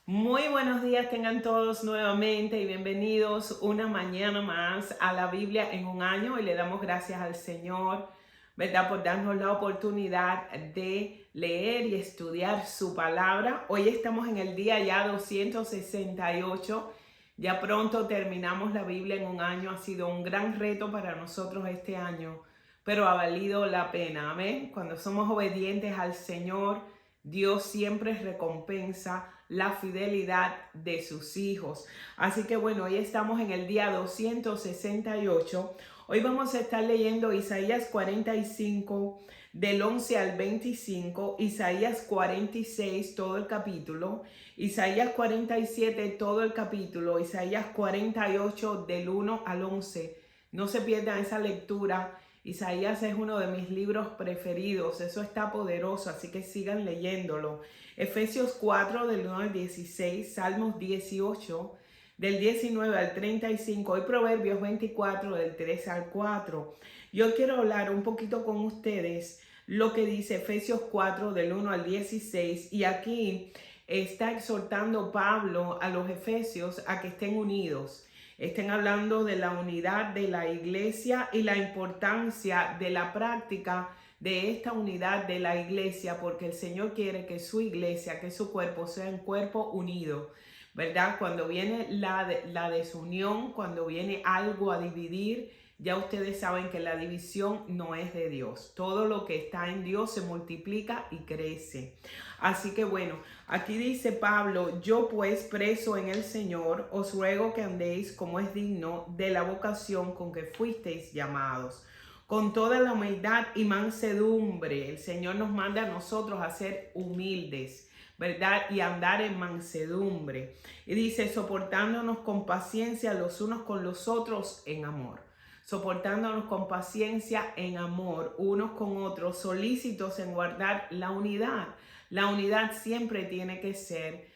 Muy buenos días tengan todos nuevamente y bienvenidos una mañana más a la Biblia en un año y le damos gracias al Señor, ¿verdad? Por darnos la oportunidad de leer y estudiar su palabra. Hoy estamos en el día ya 268. Ya pronto terminamos la Biblia en un año. Ha sido un gran reto para nosotros este año, pero ha valido la pena. Amén. Cuando somos obedientes al Señor, Dios siempre recompensa la fidelidad de sus hijos. Así que bueno, hoy estamos en el día 268. Hoy vamos a estar leyendo Isaías 45 del 11 al 25, Isaías 46 todo el capítulo, Isaías 47 todo el capítulo, Isaías 48 del 1 al 11. No se pierdan esa lectura. Isaías es uno de mis libros preferidos, eso está poderoso, así que sigan leyéndolo. Efesios 4 del 1 al 16, Salmos 18 del 19 al 35 y Proverbios 24 del 3 al 4. Yo quiero hablar un poquito con ustedes lo que dice Efesios 4 del 1 al 16 y aquí está exhortando Pablo a los efesios a que estén unidos. Estén hablando de la unidad de la iglesia y la importancia de la práctica de esta unidad de la iglesia, porque el Señor quiere que su iglesia, que su cuerpo sea un cuerpo unido, ¿verdad? Cuando viene la desunión, cuando viene algo a dividir, ya ustedes saben que la división no es de Dios. Todo lo que está en Dios se multiplica y crece. Así que bueno, aquí dice Pablo: yo pues, preso en el Señor, os ruego que andéis como es digno de la vocación con que fuisteis llamados, con toda la humildad y mansedumbre. El Señor nos manda a nosotros a ser humildes, ¿verdad? Y andar en mansedumbre. Y dice: soportándonos con paciencia los unos con los otros en amor. Soportándonos con paciencia en amor unos con otros, solícitos en guardar la unidad. La unidad siempre tiene que ser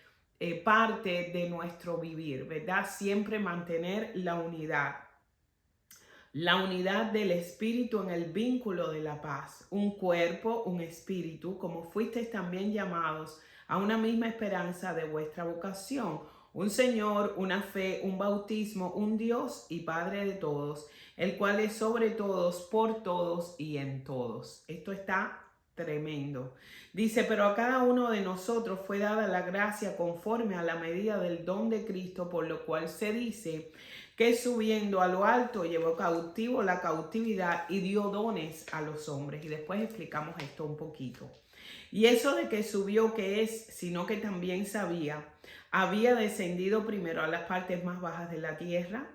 parte de nuestro vivir, ¿verdad? Siempre mantener la unidad. La unidad del espíritu en el vínculo de la paz, un cuerpo, un espíritu, como fuisteis también llamados a una misma esperanza de vuestra vocación, un Señor, una fe, un bautismo, un Dios y Padre de todos, el cual es sobre todos, por todos y en todos. Esto está tremendo. Dice: pero a cada uno de nosotros fue dada la gracia conforme a la medida del don de Cristo, por lo cual se dice que subiendo a lo alto llevó cautivo la cautividad y dio dones a los hombres. Y después explicamos esto un poquito. Y eso de que subió, ¿qué es? Sino que también sabía, había descendido primero a las partes más bajas de la tierra.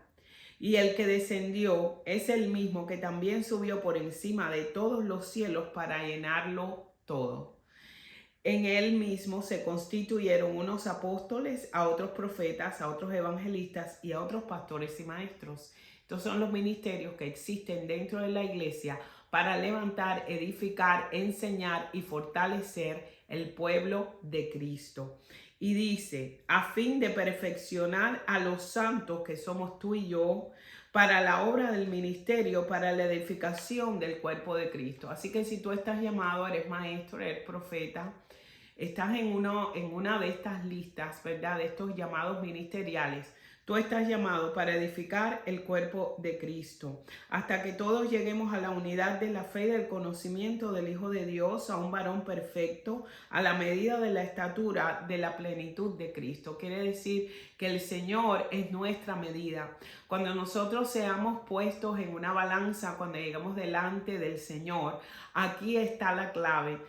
Y el que descendió es el mismo que también subió por encima de todos los cielos para llenarlo todo. En él mismo se constituyeron unos apóstoles, a otros profetas, a otros evangelistas y a otros pastores y maestros. Estos son los ministerios que existen dentro de la iglesia para levantar, edificar, enseñar y fortalecer el pueblo de Cristo. Y dice: a fin de perfeccionar a los santos, que somos tú y yo, para la obra del ministerio, para la edificación del cuerpo de Cristo. Así que si tú estás llamado, eres maestro, eres profeta, estás en una de estas listas, ¿verdad? De estos llamados ministeriales. Tú estás llamado para edificar el cuerpo de Cristo, hasta que todos lleguemos a la unidad de la fe y del conocimiento del Hijo de Dios, a un varón perfecto, a la medida de la estatura de la plenitud de Cristo. Quiere decir que el Señor es nuestra medida. Cuando nosotros seamos puestos en una balanza, cuando llegamos delante del Señor, aquí está la clave.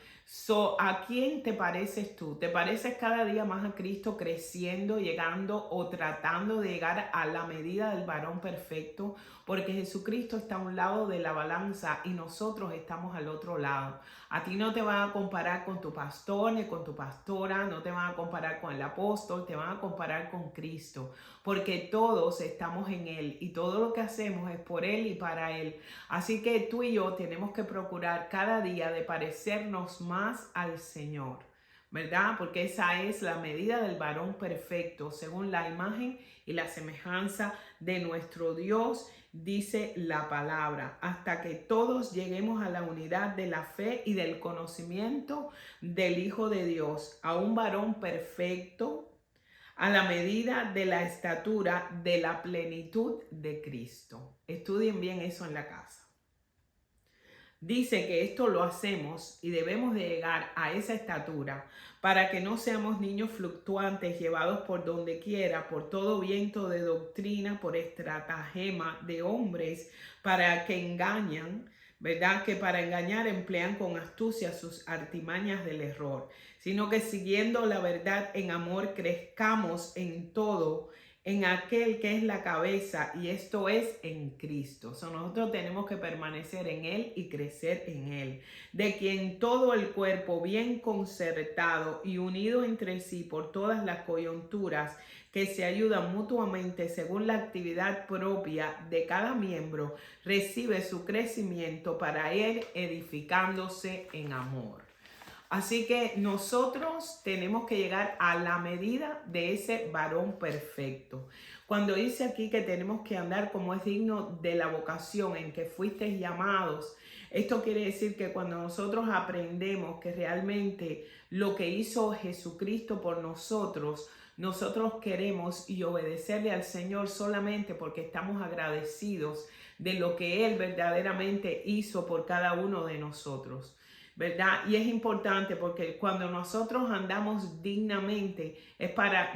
¿A quién te pareces tú? ¿Te pareces cada día más a Cristo, creciendo, llegando o tratando de llegar a la medida del varón perfecto? Porque Jesucristo está a un lado de la balanza y nosotros estamos al otro lado. A ti no te van a comparar con tu pastor ni con tu pastora, no te van a comparar con el apóstol, te van a comparar con Cristo, porque todos estamos en Él y todo lo que hacemos es por Él y para Él. Así que tú y yo tenemos que procurar cada día de parecernos más al Señor, ¿verdad? Porque esa es la medida del varón perfecto, según la imagen y la semejanza de nuestro Dios, dice la palabra, hasta que todos lleguemos a la unidad de la fe y del conocimiento del Hijo de Dios, a un varón perfecto, a la medida de la estatura de la plenitud de Cristo. Estudien bien eso en la casa. Dice que esto lo hacemos y debemos de llegar a esa estatura para que no seamos niños fluctuantes llevados por donde quiera, por todo viento de doctrina, por estratagema de hombres para que engañan, ¿verdad? Que para engañar emplean con astucia sus artimañas del error, sino que siguiendo la verdad en amor crezcamos en todo en aquel que es la cabeza, y esto es en Cristo. Nosotros tenemos que permanecer en Él y crecer en Él, de quien todo el cuerpo bien concertado y unido entre sí por todas las coyunturas que se ayudan mutuamente según la actividad propia de cada miembro, recibe su crecimiento para ir edificándose en amor. Así que nosotros tenemos que llegar a la medida de ese varón perfecto. Cuando dice aquí que tenemos que andar como es digno de la vocación en que fuisteis llamados, esto quiere decir que cuando nosotros aprendemos que realmente lo que hizo Jesucristo por nosotros, nosotros queremos y obedecerle al Señor solamente porque estamos agradecidos de lo que Él verdaderamente hizo por cada uno de nosotros, ¿verdad? Y es importante porque cuando nosotros andamos dignamente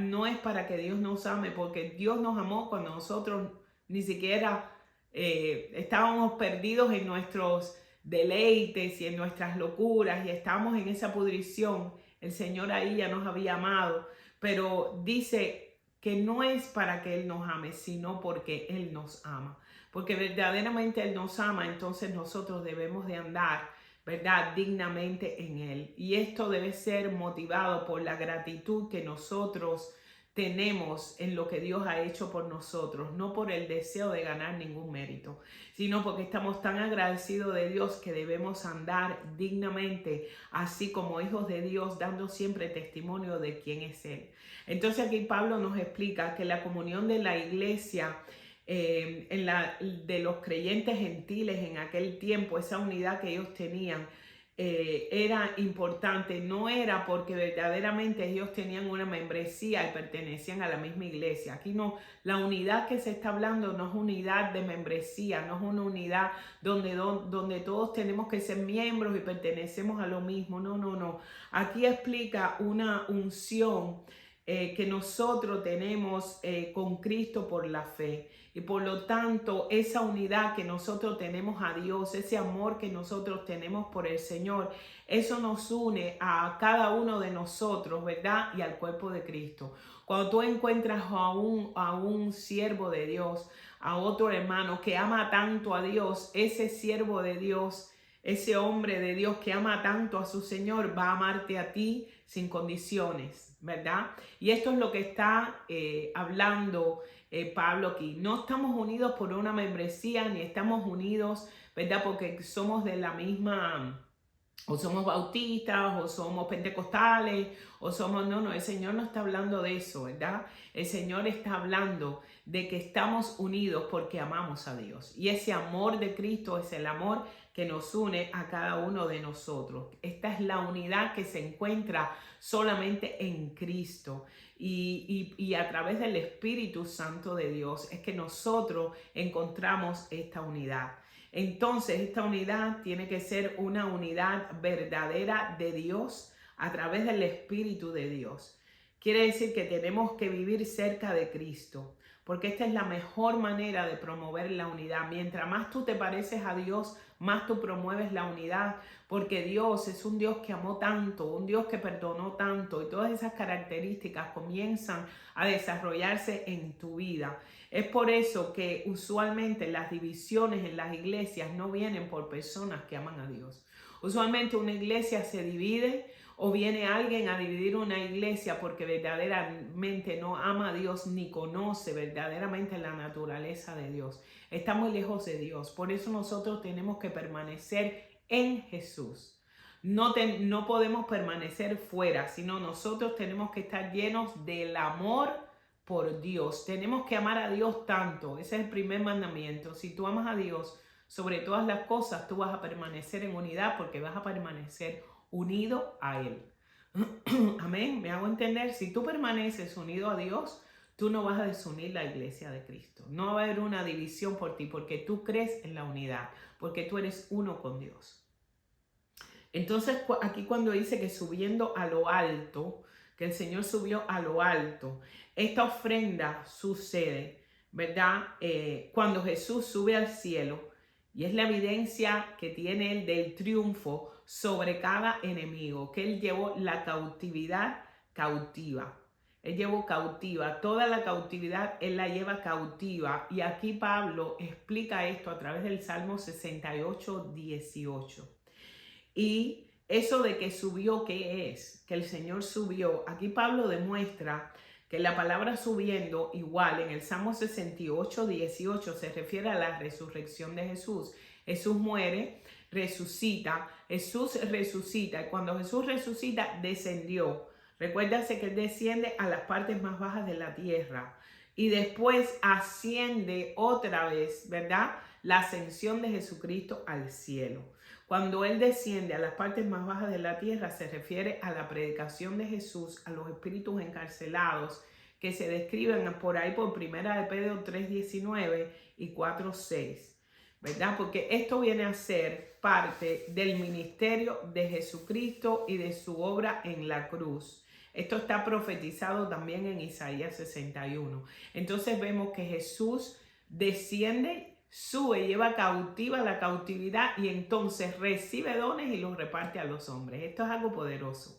no es para que Dios nos ame, porque Dios nos amó cuando nosotros ni siquiera estábamos perdidos en nuestros deleites y en nuestras locuras y estábamos en esa pudrición. El Señor ahí ya nos había amado, pero dice que no es para que Él nos ame, sino porque Él nos ama. Porque verdaderamente Él nos ama, entonces nosotros debemos de andar, ¿verdad?, dignamente en Él. Y esto debe ser motivado por la gratitud que nosotros tenemos en lo que Dios ha hecho por nosotros, no por el deseo de ganar ningún mérito, sino porque estamos tan agradecidos de Dios que debemos andar dignamente, así como hijos de Dios, dando siempre testimonio de quién es Él. Entonces aquí Pablo nos explica que la comunión de la iglesia de los creyentes gentiles en aquel tiempo, esa unidad que ellos tenían, era importante. No era porque verdaderamente ellos tenían una membresía y pertenecían a la misma iglesia. Aquí no, la unidad que se está hablando no es unidad de membresía, no es una unidad donde todos tenemos que ser miembros y pertenecemos a lo mismo. No, no, no. Aquí explica una unción que nosotros tenemos con Cristo por la fe. Y por lo tanto, esa unidad que nosotros tenemos a Dios, ese amor que nosotros tenemos por el Señor, eso nos une a cada uno de nosotros, ¿verdad? Y al cuerpo de Cristo. Cuando tú encuentras a un siervo de Dios, a otro hermano que ama tanto a Dios, ese siervo de Dios, ese hombre de Dios que ama tanto a su Señor, va a amarte a ti sin condiciones, ¿verdad? Y esto es lo que está hablando Pablo aquí. No estamos unidos por una membresía, ni estamos unidos, ¿verdad?, porque somos de la misma, o somos bautistas, o somos pentecostales, o somos, no, el Señor no está hablando de eso, ¿verdad? El Señor está hablando de que estamos unidos porque amamos a Dios. Y ese amor de Cristo es el amor que nos une a cada uno de nosotros. Esta es la unidad que se encuentra solamente en Cristo. Y a través del Espíritu Santo de Dios es que nosotros encontramos esta unidad. Entonces, esta unidad tiene que ser una unidad verdadera de Dios a través del Espíritu de Dios. Quiere decir que tenemos que vivir cerca de Cristo, porque esta es la mejor manera de promover la unidad. Mientras más tú te pareces a Dios, más tú promueves la unidad, porque Dios es un Dios que amó tanto, un Dios que perdonó tanto, y todas esas características comienzan a desarrollarse en tu vida. Es por eso que usualmente las divisiones en las iglesias no vienen por personas que aman a Dios. Usualmente una iglesia se divide, o viene alguien a dividir una iglesia porque verdaderamente no ama a Dios ni conoce verdaderamente la naturaleza de Dios. Está muy lejos de Dios. Por eso nosotros tenemos que permanecer en Jesús. No podemos permanecer fuera, sino nosotros tenemos que estar llenos del amor por Dios. Tenemos que amar a Dios tanto. Ese es el primer mandamiento. Si tú amas a Dios sobre todas las cosas, tú vas a permanecer en unidad porque vas a permanecer unido a Él. Amén, me hago entender. Si tú permaneces unido a Dios, tú no vas a desunir la iglesia de Cristo. No va a haber una división por ti porque tú crees en la unidad, porque tú eres uno con Dios. Entonces aquí cuando dice que subiendo a lo alto, que el Señor subió a lo alto, esta ofrenda sucede, ¿verdad? Cuando Jesús sube al cielo, y es la evidencia que tiene él del triunfo sobre cada enemigo, que él llevó la cautividad cautiva. Él llevó cautiva, toda la cautividad él la lleva cautiva. Y aquí Pablo explica esto a través del Salmo 68, 18. Y eso de que subió, ¿qué es? Que el Señor subió. Aquí Pablo demuestra que la palabra subiendo, igual en el Salmo 68, 18, se refiere a la resurrección de Jesús. Jesús muere, resucita, Jesús resucita. Y cuando Jesús resucita, descendió. Recuérdase que él desciende a las partes más bajas de la tierra. Y después asciende otra vez, ¿verdad? La ascensión de Jesucristo al cielo. Cuando él desciende a las partes más bajas de la tierra, se refiere a la predicación de Jesús a los espíritus encarcelados que se describen por ahí por 1 de Pedro 3:19 y 4:6, ¿verdad? Porque esto viene a ser parte del ministerio de Jesucristo y de su obra en la cruz. Esto está profetizado también en Isaías 61. Entonces vemos que Jesús desciende, sube, lleva cautiva la cautividad y entonces recibe dones y los reparte a los hombres. Esto es algo poderoso.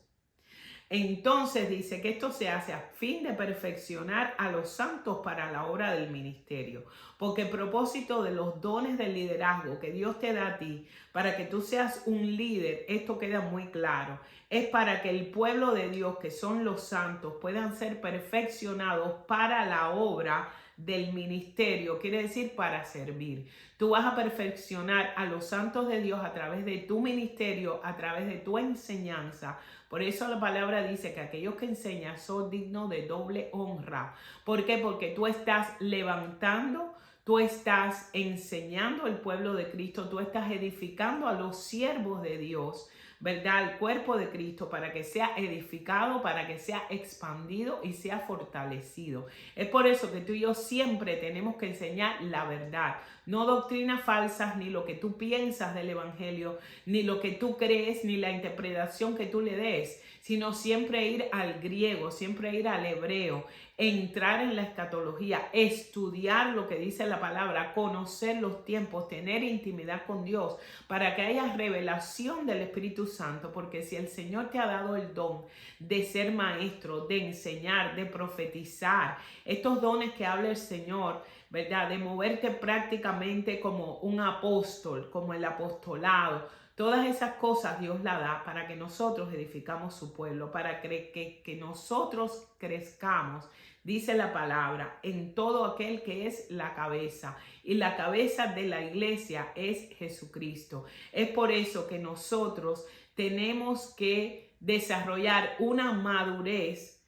Entonces dice que esto se hace a fin de perfeccionar a los santos para la obra del ministerio. Porque el propósito de los dones del liderazgo que Dios te da a ti, para que tú seas un líder, esto queda muy claro, es para que el pueblo de Dios, que son los santos, puedan ser perfeccionados para la obra del ministerio, quiere decir para servir. Tú vas a perfeccionar a los santos de Dios a través de tu ministerio, a través de tu enseñanza. Por eso la palabra dice que aquellos que enseñan son dignos de doble honra. ¿Por qué? Porque tú estás levantando, tú estás enseñando al pueblo de Cristo, tú estás edificando a los siervos de Dios, ¿verdad? Al cuerpo de Cristo para que sea edificado, para que sea expandido y sea fortalecido. Es por eso que tú y yo siempre tenemos que enseñar la verdad, no doctrinas falsas, ni lo que tú piensas del evangelio, ni lo que tú crees, ni la interpretación que tú le des, sino siempre ir al griego, siempre ir al hebreo, entrar en la escatología, estudiar lo que dice la palabra, conocer los tiempos, tener intimidad con Dios, para que haya revelación del Espíritu Santo, porque si el Señor te ha dado el don de ser maestro, de enseñar, de profetizar, estos dones que habla el Señor, ¿verdad? De moverte prácticamente como un apóstol, como el apostolado. Todas esas cosas Dios la da para que nosotros edificamos su pueblo, para que nosotros crezcamos, dice la palabra, en todo aquel que es la cabeza. Y la cabeza de la iglesia es Jesucristo. Es por eso que nosotros tenemos que desarrollar una madurez,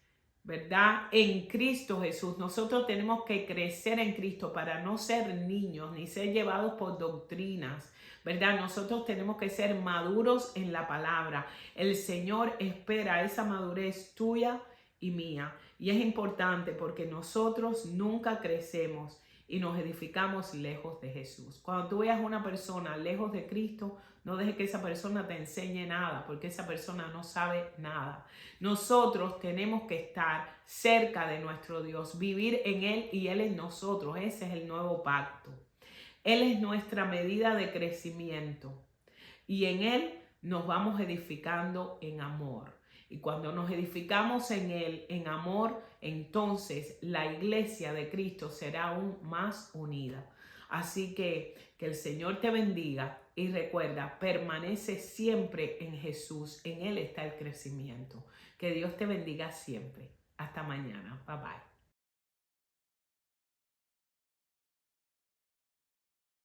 ¿verdad? En Cristo Jesús. Nosotros tenemos que crecer en Cristo para no ser niños ni ser llevados por doctrinas, ¿verdad? Nosotros tenemos que ser maduros en la palabra. El Señor espera esa madurez tuya y mía. Y es importante porque nosotros nunca crecemos y nos edificamos lejos de Jesús. Cuando tú veas una persona lejos de Cristo, no dejes que esa persona te enseñe nada, porque esa persona no sabe nada. Nosotros tenemos que estar cerca de nuestro Dios, vivir en Él y Él en nosotros. Ese es el nuevo pacto. Él es nuestra medida de crecimiento y en Él nos vamos edificando en amor. Y cuando nos edificamos en Él, en amor, entonces la iglesia de Cristo será aún más unida. Así que el Señor te bendiga y recuerda, permanece siempre en Jesús. En Él está el crecimiento. Que Dios te bendiga siempre. Hasta mañana. Bye bye.